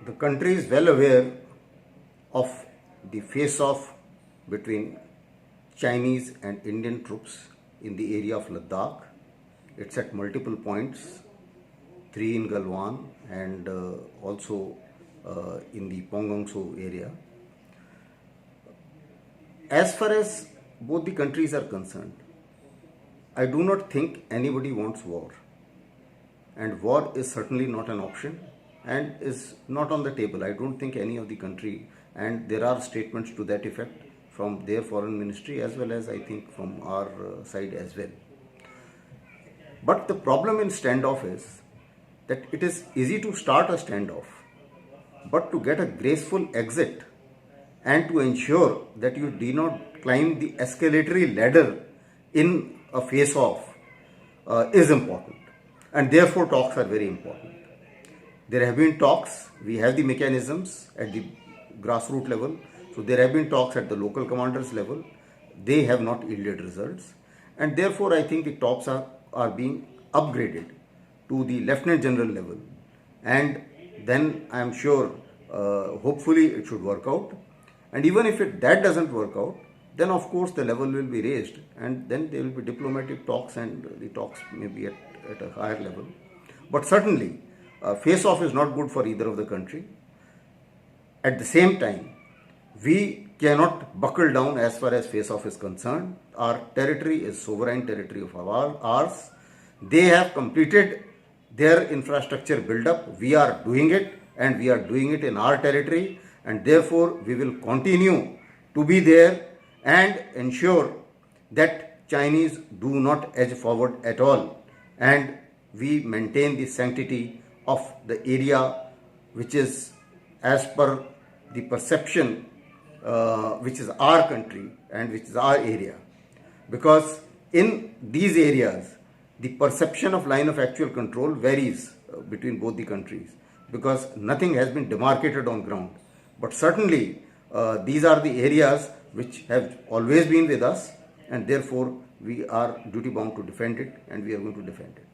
The country is well aware of the face-off between Chinese and Indian troops in the area of Ladakh. It's at multiple points, 3 in Galwan and also in the Pongong Tso area. As far as both the countries are concerned, I do not think anybody wants war. And war is certainly not an option and is not on the table. I don't think any of the country, and there are statements to that effect from their foreign ministry as well as I think from our side as well. But the problem in standoff is that it is easy to start a standoff, but to get a graceful exit and to ensure that you do not climb the escalatory ladder in a face-off is important, and therefore talks are very important. There have been talks, we have the mechanisms at the grassroots level, so there have been talks at the local commanders level, they have not yielded results, and therefore I think the talks are being upgraded to the lieutenant general level, and then I am sure hopefully it should work out, and even if that doesn't work out, then of course the level will be raised and then there will be diplomatic talks and the talks may be at a higher level. But certainly face-off is not good for either of the country. At the same time, we cannot buckle down as far as face-off is concerned. Our territory is sovereign territory of ours. They have completed their infrastructure build-up. We are doing it and we are doing it in our territory, and therefore we will continue to be there and ensure that Chinese do not edge forward at all, and we maintain the sanctity of the area which is as per the perception which is our country and which is our area. Because in these areas the perception of line of actual control varies between both the countries because nothing has been demarcated on ground. But certainly these are the areas which have always been with us, and therefore we are duty bound to defend it and we are going to defend it.